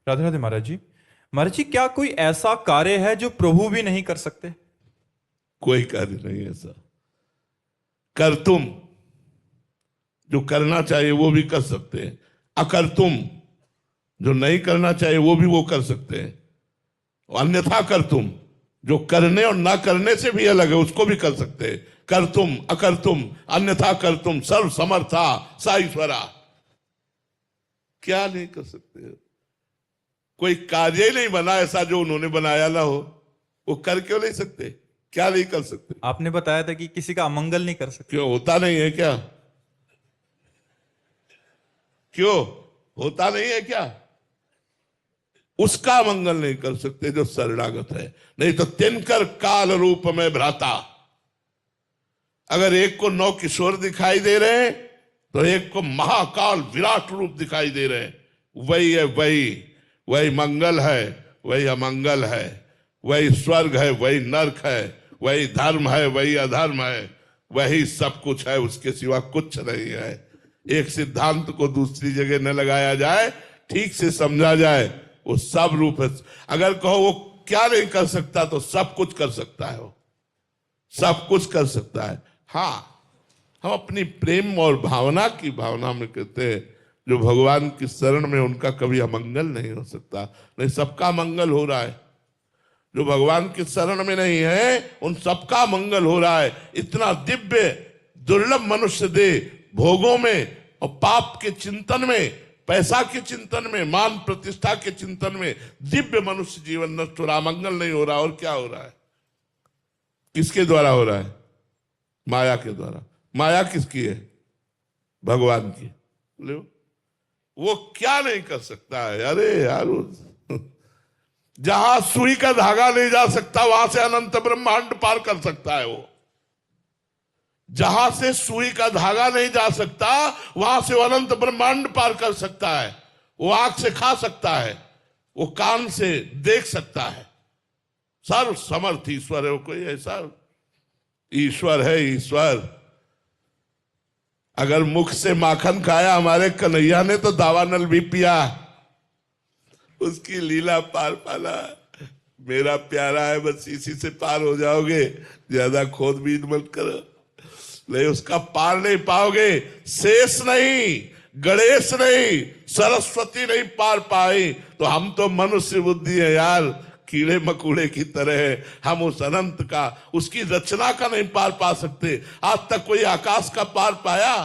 राधे राधे महाराज जी। महाराज जी, क्या कोई ऐसा कार्य है जो प्रभु भी नहीं कर सकते? कोई कार्य नहीं ऐसा। कर तुम जो करना चाहिए वो भी कर सकते हैं, अकर तुम जो नहीं करना चाहिए वो भी वो कर सकते हैं, अन्यथा कर तुम जो करने और ना करने से भी अलग है उसको भी कर सकते हैं। कर तुम अकर तुम अन्यथा कर तुम सर्व समर्था सा ईश्वरा। क्या नहीं कर सकते? कोई कार्य ही नहीं बना ऐसा जो उन्होंने बनाया ना हो। वो कर क्यों नहीं सकते? क्या नहीं कर सकते? आपने बताया था कि किसी का अमंगल नहीं कर सकते। क्यों होता नहीं है क्या? क्यों होता नहीं है क्या? उसका मंगल नहीं कर सकते जो शरणागत है। नहीं तो तिनकर काल रूप में भ्राता। अगर एक को नौ किशोर दिखाई दे रहे हैं तो एक को महाकाल विराट रूप दिखाई दे रहे हैं। वही है, वही मंगल है, वही अमंगल है, वही स्वर्ग है, वही नरक है, वही धर्म है, वही अधर्म है, वही सब कुछ है, उसके सिवा कुछ नहीं है। एक सिद्धांत को दूसरी जगह न लगाया जाए, ठीक से समझा जाए, वो सब रूप है। अगर कहो वो क्या नहीं कर सकता तो सब कुछ कर सकता है, वो सब कुछ कर सकता है। हाँ, हम अपनी प्रेम और भावना की भावना में कहते हैं जो भगवान की शरण में उनका कभी अमंगल नहीं हो सकता। नहीं, सबका मंगल हो रहा है। जो भगवान की शरण में नहीं है उन सबका मंगल हो रहा है। इतना दिव्य दुर्लभ मनुष्य दे भोगों में और पाप के चिंतन में, पैसा के चिंतन में, मान प्रतिष्ठा के चिंतन में दिव्य मनुष्य जीवन नष्ट हो रहा, मंगल नहीं हो रहा। और क्या हो रहा है? किसके द्वारा हो रहा है? माया के द्वारा। माया किसकी है? भगवान की। लो, वो क्या नहीं कर सकता है? अरे यार, जहां सुई का धागा नहीं जा सकता वहां से अनंत ब्रह्मांड पार कर सकता है। वो जहां से सुई का धागा नहीं जा सकता वहां से वो अनंत ब्रह्मांड पार कर सकता है। वो आंख से खा सकता है, वो कान से देख सकता है। सर्व समर्थ ईश्वर है वो। कोई ऐसा ईश्वर है, ईश्वर। अगर मुख से माखन खाया हमारे कन्हैया ने तो दावानल भी पिया, उसकी लीला पार पाला। मेरा प्यारा है, बस इसी से पार हो जाओगे, ज्यादा खोदबीन मत करो। नहीं, उसका पार नहीं पाओगे। शेष नहीं, गणेश नहीं, सरस्वती नहीं पार पाई तो हम तो मनुष्य बुद्धि है यार, कीड़े मकोड़े की तरह। हम उस अनंत का, उसकी रचना का नहीं पार पा सकते। आज तक कोई आकाश का पार पाया?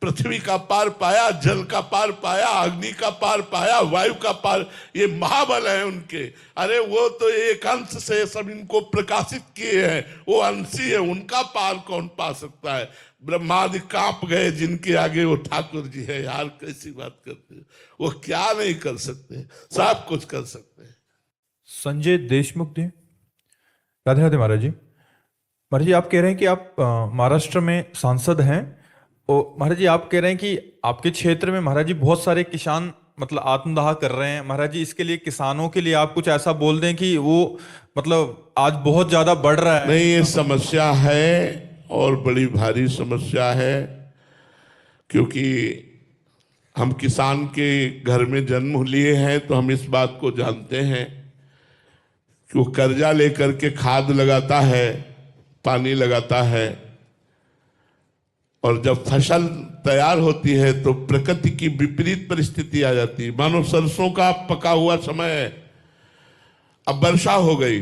पृथ्वी का पार पाया? जल का पार पाया? अग्नि का पार पाया? वायु का पार? ये महाबल है उनके। अरे वो तो एक अंश से सब इनको प्रकाशित किए हैं, वो अंशी है, उनका पार कौन पा सकता है? ब्रह्मादि कांप गए जिनके आगे वो ठाकुर जी है। यार कैसी बात करते हैं? वो क्या नहीं कर सकते? सब कुछ कर सकते हैं। संजय देशमुख जी। राधे राधे महाराज जी। महाराज जी, आप कह रहे हैं कि आप महाराष्ट्र में सांसद हैं और महाराज जी आप कह रहे हैं कि आपके क्षेत्र में महाराज जी बहुत सारे किसान मतलब आत्मदाह कर रहे हैं। महाराज जी, इसके लिए किसानों के लिए आप कुछ ऐसा बोल दें कि वो मतलब आज बहुत ज्यादा बढ़ रहा है। नहीं, ये समस्या है और बड़ी भारी समस्या है, क्योंकि हम किसान के घर में जन्म लिए हैं तो हम इस बात को जानते हैं कि वो कर्जा लेकर के खाद लगाता है, पानी लगाता है, और जब फसल तैयार होती है तो प्रकृति की विपरीत परिस्थिति आ जाती है। मानो सरसों का पका हुआ समय है, अब वर्षा हो गई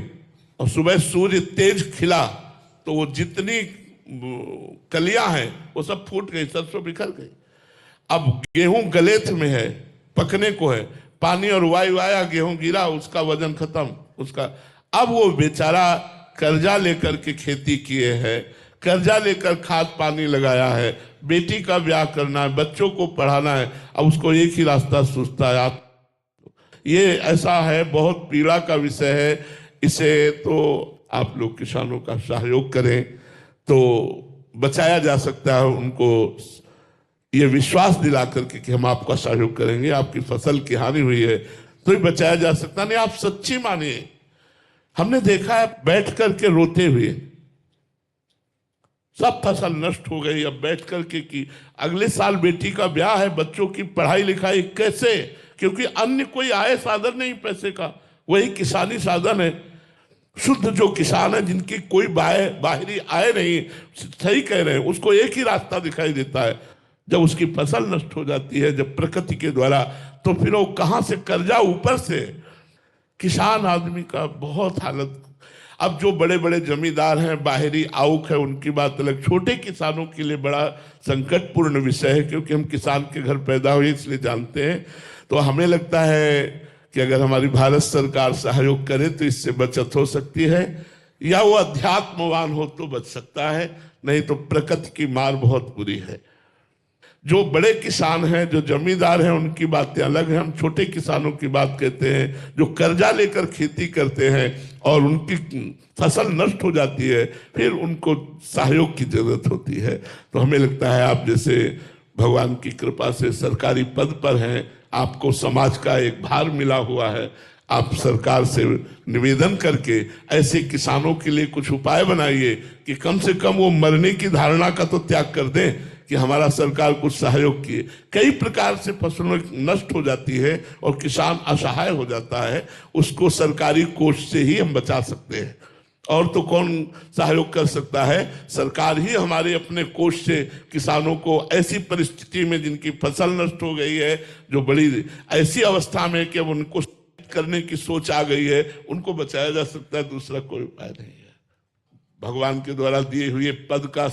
और सुबह सूर्य तेज खिला तो वो जितनी कलियां हैं वो सब फूट गई, सरसों बिखर गई। अब गेहूं गलेथ में है, पकने को है, पानी और वायु आया, गेहूं गिरा, उसका वजन खत्म उसका। अब वो बेचारा कर्जा लेकर के खेती किए है, कर्जा लेकर खाद पानी लगाया है, बेटी का ब्याह करना है, बच्चों को पढ़ाना है, अब उसको एक ही रास्ता सूझता है। आप ये ऐसा है, बहुत पीड़ा का विषय है। इसे तो आप लोग किसानों का सहयोग करें तो बचाया जा सकता है। उनको ये विश्वास दिला करके कि हम आपका सहयोग करेंगे, आपकी फसल की हानि हुई है तो ही बचाया जा सकता। नहीं, आप सच्ची मानिए, हमने देखा है बैठ करके रोते हुए, सब फसल नष्ट हो गई। अब बैठ करके कि अगले साल बेटी का ब्याह है, बच्चों की पढ़ाई लिखाई कैसे क्योंकि अन्य कोई आय साधन नहीं पैसे का, वही किसानी साधन है। शुद्ध जो किसान है, जिनकी कोई बाहरी आय नहीं, सही कह रहे हैं, उसको एक ही रास्ता दिखाई देता है, जब उसकी फसल नष्ट हो जाती है, जब प्रकृति के द्वारा, तो फिर वो कहां से कर्जा, ऊपर से किसान आदमी का बहुत हालत। अब जो बड़े बड़े जमींदार हैं, बाहरी आवक है, उनकी बात अलग, छोटे किसानों के लिए बड़ा संकटपूर्ण विषय है, क्योंकि हम किसान के घर पैदा हुए इसलिए जानते हैं। तो हमें लगता है कि अगर हमारी भारत सरकार सहयोग करे तो इससे बचत हो सकती है, या वो अध्यात्मवान हो तो बच सकता है, नहीं तो प्रकृति की मार बहुत बुरी है। जो बड़े किसान हैं, जो जमींदार हैं, उनकी बातें अलग हैं। हम छोटे किसानों की बात कहते हैं, जो कर्जा लेकर खेती करते हैं और उनकी फसल नष्ट हो जाती है, फिर उनको सहयोग की जरूरत होती है। तो हमें लगता है आप जैसे भगवान की कृपा से सरकारी पद पर हैं, आपको समाज का एक भार मिला हुआ है, आप सरकार से निवेदन करके ऐसे किसानों के लिए कुछ उपाय बनाइए कि कम से कम वो मरने की धारणा का तो त्याग कर दें कि हमारा सरकार कुछ सहयोग किए। कई प्रकार से फसलों नष्ट हो जाती है और किसान असहाय हो जाता है, उसको सरकारी कोष से ही हम बचा सकते हैं, और तो कौन सहयोग कर सकता है? सरकार ही हमारे अपने कोष से किसानों को ऐसी परिस्थिति में, जिनकी फसल नष्ट हो गई है, जो बड़ी ऐसी अवस्था में कि अब उनको करने की सोच आ गई है, उनको बचाया जा सकता है, दूसरा कोई उपाय नहीं है। भगवान के द्वारा दिए हुए पद का